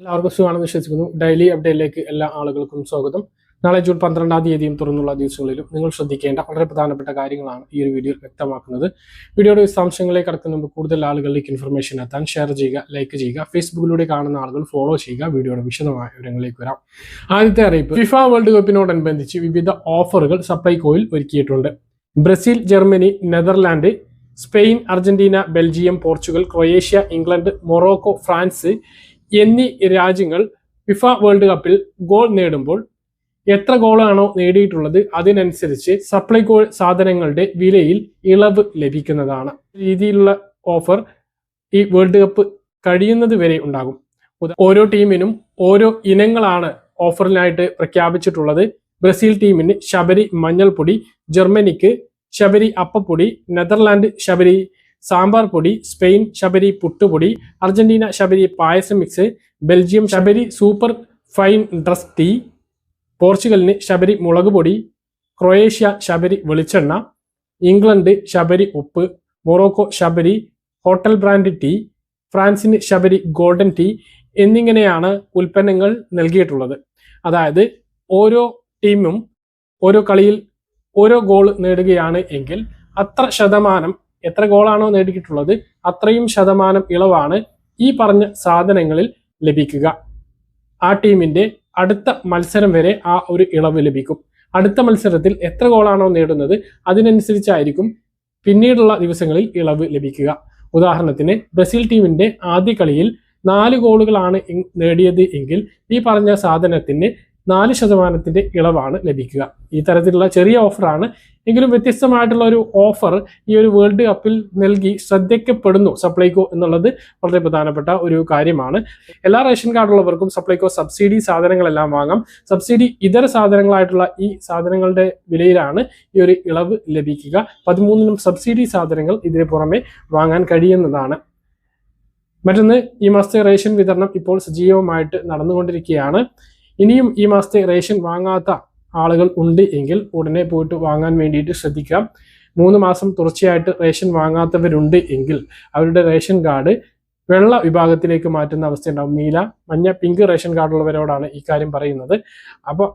എല്ലാവർക്കും സുഖമാണെന്ന് വിശ്വസിക്കുന്നു. ഡെയിലി അപ്ഡേറ്റിലേക്ക് എല്ലാ ആളുകൾക്കും സ്വാഗതം. നാളെ ജൂൺ 12 തീയതിയും തുറന്നുള്ള ദിവസങ്ങളിലും നിങ്ങൾ ശ്രദ്ധിക്കേണ്ട വളരെ പ്രധാനപ്പെട്ട കാര്യങ്ങളാണ് ഈ ഒരു വീഡിയോയിൽ വ്യക്തമാക്കുന്നത്. വീഡിയോയുടെ വിശദാംശങ്ങളിലേക്ക് കടക്കുന്ന മുമ്പ് കൂടുതൽ ആളുകളിലേക്ക് ഇൻഫർമേഷൻ എത്താൻ ഷെയർ ചെയ്യുക, ലൈക്ക് ചെയ്യുക. ഫേസ്ബുക്കിലൂടെ കാണുന്ന ആളുകൾ ഫോളോ ചെയ്യുക. വീഡിയോയുടെ വിശദമായ വിവരങ്ങളിലേക്ക് വരാം. ആദ്യത്തെ അറിയിപ്പ്, ഫിഫ വേൾഡ് കപ്പിനോടനുബന്ധിച്ച് വിവിധ ഓഫറുകൾ സപ്ലൈകോയിൽ ഒരുക്കിയിട്ടുണ്ട്. Brazil, Germany, Netherland, Spain, Argentina, Belgium, Portugal, Croatia, England, Morocco, France എന്നീ രാജ്യങ്ങൾ ഫിഫ വേൾഡ് കപ്പിൽ ഗോൾ നേടുമ്പോൾ എത്ര ഗോളാണോ നേടിയിട്ടുള്ളത് അതിനനുസരിച്ച് സപ്ലൈകോ സാധനങ്ങളുടെ വിലയിൽ ഇളവ് ലഭിക്കുന്നതാണ്. രീതിയിലുള്ള ഓഫർ ഈ വേൾഡ് കപ്പ് കഴിയുന്നത് വരെ ഉണ്ടാകും. ഓരോ ടീമിനും ഓരോ ഇനങ്ങളാണ് ഓഫറിനായിട്ട് പ്രഖ്യാപിച്ചിട്ടുള്ളത്. ബ്രസീൽ ടീമിന് ശബരി മഞ്ഞൾപ്പൊടി, ജർമ്മനിക്ക് ശബരി അപ്പപ്പൊടി, നെതർലാൻഡ് ശബരി സാമ്പാർ പൊടി, സ്പെയിൻ ശബരി പുട്ടുപൊടി, Argentina Sabari payasam mix, Belgium Sabari super fine ഡ്രസ് ടീ, പോർച്ചുഗലിന് ശബരി മുളക് പൊടി, ക്രൊയേഷ്യ ശബരി വെളിച്ചെണ്ണ, ഇംഗ്ലണ്ട് ശബരി ഉപ്പ്, Morocco Sabari hotel brand tea, ഫ്രാൻസിന് ശബരി ഗോൾഡൻ ടീ എന്നിങ്ങനെയാണ് ഉൽപ്പന്നങ്ങൾ നൽകിയിട്ടുള്ളത്. അതായത് ഓരോ ടീമും ഓരോ കളിയിൽ ഓരോ ഗോൾ നേടുകയാണ് എങ്കിൽ അത്ര ശതമാനം, എത്ര ഗോളാണോ നേടിയിട്ടുള്ളത് അത്രയും ശതമാനം ഇളവാണ് ഈ പറഞ്ഞ സാധനങ്ങളിൽ ലഭിക്കുക. ആ ടീമിന്റെ അടുത്ത മത്സരം വരെ ആ ഒരു ഇളവ് ലഭിക്കും. അടുത്ത മത്സരത്തിൽ എത്ര ഗോളാണോ നേടുന്നത് അതിനനുസരിച്ചായിരിക്കും പിന്നീടുള്ള ദിവസങ്ങളിൽ ഇളവ് ലഭിക്കുക. ഉദാഹരണത്തിന് ബ്രസീൽ ടീമിന്റെ ആദ്യ കളിയിൽ 4 ഗോളുകളാണ് നേടിയത് എങ്കിൽ ഈ പറഞ്ഞ സാധനത്തിന് 4% ഇളവാണ് ലഭിക്കുക. ഈ തരത്തിലുള്ള ചെറിയ ഓഫറാണ്, എങ്കിലും വ്യത്യസ്തമായിട്ടുള്ള ഒരു ഓഫർ ഈ ഒരു വേൾഡ് കപ്പിൽ നൽകി ശ്രദ്ധിക്കപ്പെടുന്നു സപ്ലൈകോ എന്നുള്ളത് വളരെ പ്രധാനപ്പെട്ട ഒരു കാര്യമാണ്. എല്ലാ റേഷൻ കാർഡുള്ളവർക്കും സപ്ലൈകോ സബ്സിഡി സാധനങ്ങളെല്ലാം വാങ്ങാം. സബ്സിഡി ഇതര സാധനങ്ങളായിട്ടുള്ള ഈ സാധനങ്ങളുടെ വിലയിലാണ് ഈ ഒരു ഇളവ് ലഭിക്കുക. 13 സബ്സിഡി സാധനങ്ങൾ ഇതിന് പുറമെ വാങ്ങാൻ കഴിയുന്നതാണ്. മറ്റൊന്ന്, ഈ മാസത്തെ റേഷൻ വിതരണം ഇപ്പോൾ സജീവമായിട്ട് നടന്നുകൊണ്ടിരിക്കുകയാണ്. ഇനിയും ഈ മാസത്തെ റേഷൻ വാങ്ങാത്ത ആളുകൾ ഉണ്ട് എങ്കിൽ ഉടനെ പോയിട്ട് വാങ്ങാൻ വേണ്ടിയിട്ട് ശ്രദ്ധിക്കാം. 3 മാസം തുടർച്ചയായിട്ട് റേഷൻ വാങ്ങാത്തവരുണ്ട് എങ്കിൽ അവരുടെ റേഷൻ കാർഡ് വെള്ള വിഭാഗത്തിലേക്ക് മാറ്റുന്ന അവസ്ഥയുണ്ടാവും. നീല, മഞ്ഞ, പിങ്ക് റേഷൻ കാർഡുള്ളവരോടാണ് ഈ കാര്യം പറയുന്നത്. അപ്പോൾ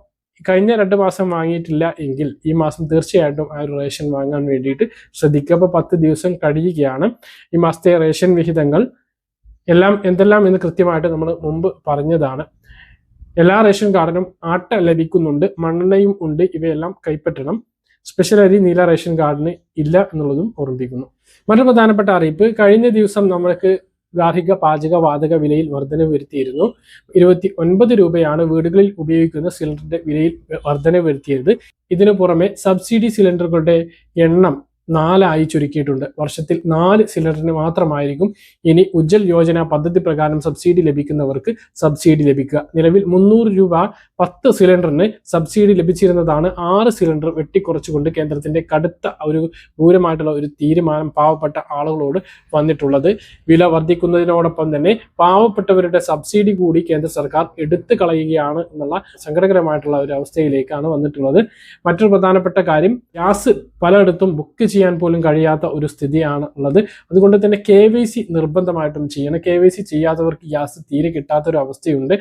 കഴിഞ്ഞ 2 മാസം വാങ്ങിയിട്ടില്ല എങ്കിൽ ഈ മാസം തീർച്ചയായിട്ടും ആ ഒരു റേഷൻ വാങ്ങാൻ വേണ്ടിയിട്ട് ശ്രദ്ധിക്കുക. അപ്പോൾ 10 ദിവസം കഴിയുകയാണ്. ഈ മാസത്തെ റേഷൻ വിഹിതങ്ങൾ എല്ലാം എന്തെല്ലാം എന്ന് കൃത്യമായിട്ട് നമ്മൾ മുമ്പ് പറഞ്ഞതാണ്. എല്ലാ റേഷൻ കാർഡിനും ആട്ട ലഭിക്കുന്നുണ്ട്, മണ്ണെണ്ണയും ഉണ്ട്. ഇവയെല്ലാം കൈപ്പറ്റണം. സ്പെഷ്യൽ അരി നീല റേഷൻ കാർഡിന് ഇല്ല എന്നുള്ളതും ഓർമ്മിപ്പിക്കുന്നു. മറ്റൊരു പ്രധാനപ്പെട്ട അറിയിപ്പ്, കഴിഞ്ഞ ദിവസം നമ്മൾക്ക് ഗാർഹിക പാചക വാതക വിലയിൽ വർധനവ് വരുത്തിയിരുന്നു. 29 രൂപയാണ് വീടുകളിൽ ഉപയോഗിക്കുന്ന സിലിണ്ടറിന്റെ വിലയിൽ വർധനവ് വരുത്തിയത്. ഇതിനു പുറമെ സബ്സിഡി സിലിണ്ടറുകളുടെ എണ്ണം 4 ആയി ചുരുക്കിയിട്ടുണ്ട്. വർഷത്തിൽ 4 സിലിണ്ടറിന് മാത്രമായിരിക്കും ഇനി ഉജ്ജൽ യോജന പദ്ധതി പ്രകാരം സബ്സിഡി ലഭിക്കുന്നവർക്ക് സബ്സിഡി ലഭിക്കുക. നിലവിൽ 300 രൂപ 10 സിലിണ്ടറിന് സബ്സിഡി ലഭിച്ചിരുന്നതാണ് 6 സിലിണ്ടർ വെട്ടിക്കുറച്ചുകൊണ്ട് കേന്ദ്രത്തിന്റെ കടുത്ത ഒരു ക്രൂരമായിട്ടുള്ള ഒരു തീരുമാനം പാവപ്പെട്ട ആളുകളോട് വന്നിട്ടുള്ളത്. വില വർദ്ധിക്കുന്നതിനോടൊപ്പം തന്നെ പാവപ്പെട്ടവരുടെ സബ്സിഡി കൂടി കേന്ദ്ര സർക്കാർ എടുത്തു കളയുകയാണ് എന്നുള്ള സങ്കടകരമായിട്ടുള്ള ഒരു അവസ്ഥയിലേക്കാണ് വന്നിട്ടുള്ളത്. മറ്റൊരു പ്രധാനപ്പെട്ട കാര്യം, ഗ്യാസ് പലയിടത്തും ബുക്ക് ചെയ്യാൻ പോലും കഴിയാത്ത ഒരു സ്ഥിതിയാണ് ഉള്ളത്. അതുകൊണ്ട് തന്നെ KYC നിർബന്ധമായിട്ടും ചെയ്യണം. KYC ചെയ്യാത്തവർക്ക് ഗ്യാസ് തീരെ കിട്ടാത്തൊരു അവസ്ഥയുണ്ട്.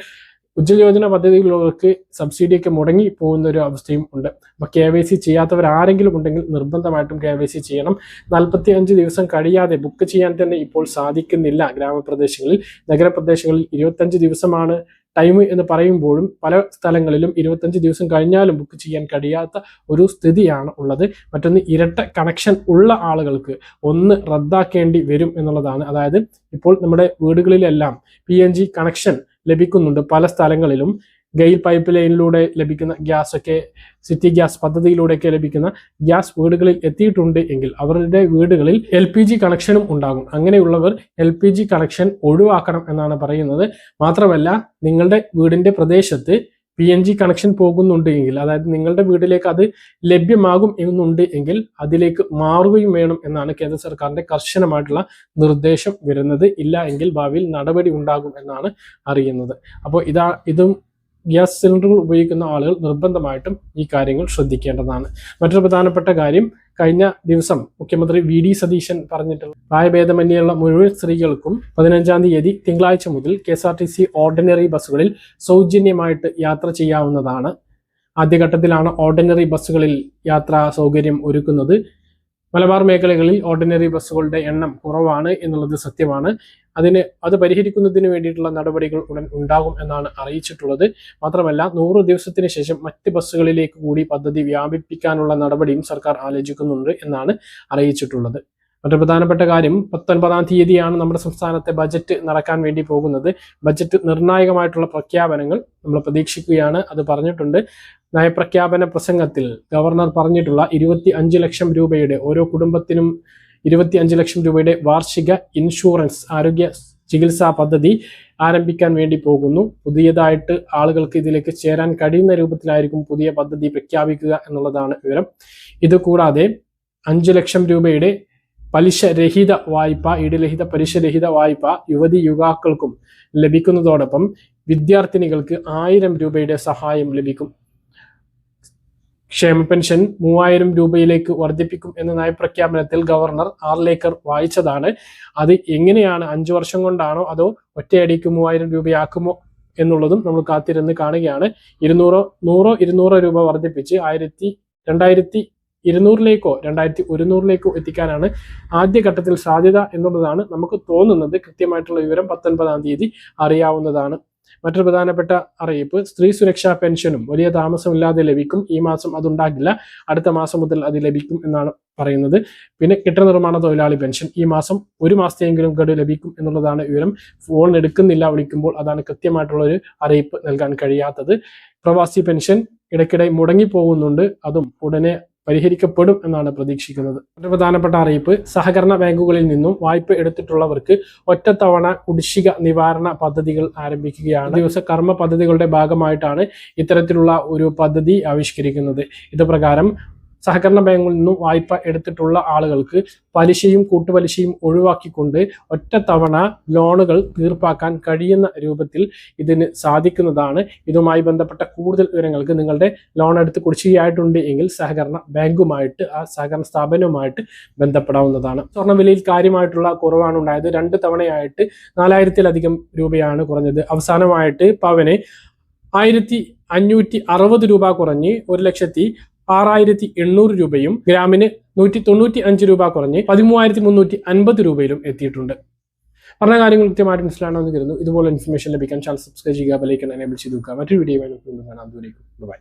ഉജ്ജ്വല യോജന പദ്ധതിയിലുള്ളവർക്ക് സബ്സിഡിയൊക്കെ മുടങ്ങി പോകുന്ന ഒരു അവസ്ഥയും ഉണ്ട്. അപ്പോൾ KYC ചെയ്യാത്തവർ ആരെങ്കിലും ഉണ്ടെങ്കിൽ നിർബന്ധമായിട്ടും KYC ചെയ്യണം. 45 ദിവസം കഴിയാതെ ബുക്ക് ചെയ്യാൻ തന്നെ ഇപ്പോൾ സാധിക്കുന്നില്ല ഗ്രാമപ്രദേശങ്ങളിൽ. നഗരപ്രദേശങ്ങളിൽ 25 ദിവസമാണ് ടൈം എന്ന് പറയുമ്പോഴും പല സ്ഥലങ്ങളിലും 25 ദിവസം കഴിഞ്ഞാലും ബുക്ക് ചെയ്യാൻ കഴിയാത്ത ഒരു സ്ഥിതിയാണ് ഉള്ളത്. മറ്റൊന്ന്, ഇരട്ട കണക്ഷൻ ഉള്ള ആളുകൾക്ക് ഒന്ന് റദ്ദാക്കേണ്ടി വരും എന്നുള്ളതാണ്. അതായത് ഇപ്പോൾ നമ്മുടെ വീടുകളിലെല്ലാം PNG കണക്ഷൻ ലഭിക്കുന്നുണ്ട്. പല സ്ഥലങ്ങളിലും ഗെയിൽ പൈപ്പ് ലൈനിലൂടെ ലഭിക്കുന്ന ഗ്യാസ് ഒക്കെ, സിറ്റി ഗ്യാസ് പദ്ധതിയിലൂടെയൊക്കെ ലഭിക്കുന്ന ഗ്യാസ് വീടുകളിൽ എത്തിയിട്ടുണ്ട് എങ്കിൽ അവരുടെ വീടുകളിൽ LPG കണക്ഷനും ഉണ്ടാകും. അങ്ങനെയുള്ളവർ LPG കണക്ഷൻ ഒഴിവാക്കണം എന്നാണ് പറയുന്നത്. മാത്രമല്ല, നിങ്ങളുടെ വീടിന്റെ പ്രദേശത്ത് PNG കണക്ഷൻ പോകുന്നുണ്ട് എങ്കിൽ, അതായത് നിങ്ങളുടെ വീട്ടിലേക്ക് അത് ലഭ്യമാകും എന്നുണ്ട് എങ്കിൽ അതിലേക്ക് മാറുകയും വേണം എന്നാണ് കേന്ദ്ര സർക്കാരിന്റെ കർശനമായിട്ടുള്ള നിർദ്ദേശം വരുന്നത്. ഇല്ല എങ്കിൽ ഭാവിയിൽ നടപടി ഉണ്ടാകും എന്നാണ് അറിയുന്നത്. അപ്പോൾ ഇതും ഗ്യാസ് സിലിണ്ടറുകൾ ഉപയോഗിക്കുന്ന ആളുകൾ നിർബന്ധമായിട്ടും ഈ കാര്യങ്ങൾ ശ്രദ്ധിക്കേണ്ടതാണ്. മറ്റൊരു പ്രധാനപ്പെട്ട കാര്യം, കഴിഞ്ഞ ദിവസം മുഖ്യമന്ത്രി വി.ഡി. സതീശൻ പറഞ്ഞിട്ടുള്ള പ്രായഭേദമന്യേയുള്ള മുഴുവൻ സ്ത്രീകൾക്കും 15-ാം തീയതി തിങ്കളാഴ്ച മുതൽ KSRTC ഓർഡിനറി ബസ്സുകളിൽ സൗജന്യമായിട്ട് യാത്ര ചെയ്യാവുന്നതാണ്. ആദ്യഘട്ടത്തിലാണ് ഓർഡിനറി ബസ്സുകളിൽ യാത്രാ സൗകര്യം ഒരുക്കുന്നത്. മലബാർ മേഖലകളിൽ ഓർഡിനറി ബസ്സുകളുടെ എണ്ണം കുറവാണ് എന്നുള്ളത് സത്യമാണ്. അത് പരിഹരിക്കുന്നതിന് വേണ്ടിയിട്ടുള്ള നടപടികൾ ഉടൻ ഉണ്ടാകും എന്നാണ് അറിയിച്ചിട്ടുള്ളത്. മാത്രമല്ല 100 ദിവസത്തിന് ശേഷം മറ്റ് ബസ്സുകളിലേക്ക് കൂടി പദ്ധതി വ്യാപിപ്പിക്കാനുള്ള നടപടിയും സർക്കാർ ആലോചിക്കുന്നുണ്ട് എന്നാണ് അറിയിച്ചിട്ടുള്ളത്. മറ്റൊരു പ്രധാനപ്പെട്ട കാര്യം, 19-ാം തീയതിയാണ് നമ്മുടെ സംസ്ഥാനത്തെ ബജറ്റ് നടക്കാൻ വേണ്ടി പോകുന്നത്. ബജറ്റ് നിർണായകമായിട്ടുള്ള പ്രഖ്യാപനങ്ങൾ നമ്മൾ പ്രതീക്ഷിക്കുകയാണ്. അത് പറഞ്ഞിട്ടുണ്ട്. നയപ്രഖ്യാപന പ്രസംഗത്തിൽ ഗവർണർ പറഞ്ഞിട്ടുള്ള 25 ലക്ഷം രൂപയുടെ ഓരോ കുടുംബത്തിനും 25 ലക്ഷം രൂപയുടെ വാർഷിക ഇൻഷുറൻസ് ആരോഗ്യ ചികിത്സാ പദ്ധതി ആരംഭിക്കാൻ വേണ്ടി പോകുന്നു. പുതിയതായിട്ട് ആളുകൾക്ക് ഇതിലേക്ക് ചേരാൻ കഴിയുന്ന രൂപത്തിലായിരിക്കും പുതിയ പദ്ധതി പ്രഖ്യാപിക്കുക എന്നുള്ളതാണ് വിവരം. ഇതുകൂടാതെ 5 ലക്ഷം രൂപയുടെ പലിശരഹിത വായ്പ, ഈടുരഹിത പലിശരഹിത വായ്പ യുവതി-യുവാക്കൾക്കും ലഭിക്കുന്നതോടൊപ്പം വിദ്യാർത്ഥിനികൾക്ക് 1000 രൂപയുടെ സഹായം ലഭിക്കും. ക്ഷേമ പെൻഷൻ 3000 രൂപയിലേക്ക് വർദ്ധിപ്പിക്കും എന്ന നയപ്രഖ്യാപനത്തിൽ ഗവർണർ ആർലേക്കർ വായിച്ചതാണ്. അത് എങ്ങനെയാണ്, 5 വർഷം കൊണ്ടാണോ അതോ ഒറ്റയടിക്ക് 3000 രൂപയാക്കുമോ എന്നുള്ളതും നമ്മൾ കാത്തിരുന്ന് കാണുകയാണ്. 200 രൂപ വർദ്ധിപ്പിച്ച് 2200-ലേക്കോ 2100-ലേക്കോ എത്തിക്കാനാണ് ആദ്യഘട്ടത്തിൽ സാധ്യത എന്നുള്ളതാണ് നമുക്ക് തോന്നുന്നത്. കൃത്യമായിട്ടുള്ള വിവരം 19-ാം തീയതി അറിയാവുന്നതാണ്. മറ്റൊരു പ്രധാനപ്പെട്ട അറിയിപ്പ്, സ്ത്രീ സുരക്ഷാ പെൻഷനും വലിയ താമസമില്ലാതെ ലഭിക്കും. ഈ മാസം അതുണ്ടാകില്ല, അടുത്ത മാസം മുതൽ അത് ലഭിക്കും എന്നാണ് പറയുന്നത്. പിന്നെ കെട്ടിട നിർമ്മാണ തൊഴിലാളി പെൻഷൻ ഈ മാസം 1 മാസത്തെയെങ്കിലും ഗഡു ലഭിക്കും എന്നുള്ളതാണ് വിവരം. ഫോൺ എടുക്കുന്നില്ല വിളിക്കുമ്പോൾ, അതാണ് കൃത്യമായിട്ടുള്ള ഒരു അറിയിപ്പ് നൽകാൻ കഴിയാത്തത്. പ്രവാസി പെൻഷൻ ഇടയ്ക്കിടെ മുടങ്ങിപ്പോകുന്നുണ്ട്, അതും ഉടനെ പരിഹരിക്കപ്പെടും എന്നാണ് പ്രതീക്ഷിക്കുന്നത്. മറ്റൊരു പ്രധാനപ്പെട്ട അറിയിപ്പ്, സഹകരണ ബാങ്കുകളിൽ നിന്നും വായ്പ എടുത്തിട്ടുള്ളവർക്ക് ഒറ്റത്തവണ കുടിശ്ശിക നിവാരണ പദ്ധതികൾ ആരംഭിക്കുകയാണ്. ദിവസ കർമ്മ പദ്ധതികളുടെ ഭാഗമായിട്ടാണ് ഇത്തരത്തിലുള്ള ഒരു പദ്ധതി ആവിഷ്കരിക്കുന്നത്. ഇത് പ്രകാരം സഹകരണ ബാങ്കിൽ നിന്നും വായ്പ എടുത്തിട്ടുള്ള ആളുകൾക്ക് പലിശയും കൂട്ടുപലിശയും ഒഴിവാക്കിക്കൊണ്ട് ഒറ്റത്തവണ ലോണുകൾ തീർപ്പാക്കാൻ കഴിയുന്ന രൂപത്തിൽ ഇതിന് സാധിക്കുന്നതാണ്. ഇതുമായി ബന്ധപ്പെട്ട കൂടുതൽ വിവരങ്ങൾക്ക് നിങ്ങളുടെ ലോൺ എടുത്ത് കുടിശ്ശികയായിട്ടുണ്ട് എങ്കിൽ സഹകരണ ബാങ്കുമായിട്ട്, ആ സഹകരണ സ്ഥാപനവുമായിട്ട് ബന്ധപ്പെടാവുന്നതാണ്. സ്വർണ്ണവിലയിൽ കാര്യമായിട്ടുള്ള കുറവാണ് ഉണ്ടായത്. 2 തവണയായിട്ട് 4000-ലധികം രൂപയാണ് കുറഞ്ഞത്. അവസാനമായിട്ട് പവന് 1560 രൂപ കുറഞ്ഞ് 1,06,800 രൂപയും ഗ്രാമിന് 195 രൂപ കുറഞ്ഞ് 13,350 രൂപയിലും എത്തിയിട്ടുണ്ട്. പറഞ്ഞ കാര്യങ്ങൾ കൃത്യമായിട്ട് മനസ്സിലാണെന്ന് കരുതുന്നു. ഇതുപോലെ ഇൻഫർമേഷൻ ലഭിക്കാൻ ചാനൽ സബ്സ്ക്രൈബ് ചെയ്യുക, ബെൽ ഐക്കൺ എനേബിൾ ചെയ്ത് വെക്കുക. മറ്റൊരു വീഡിയോ കാണാം. ദൂരേക്കും ബൈ.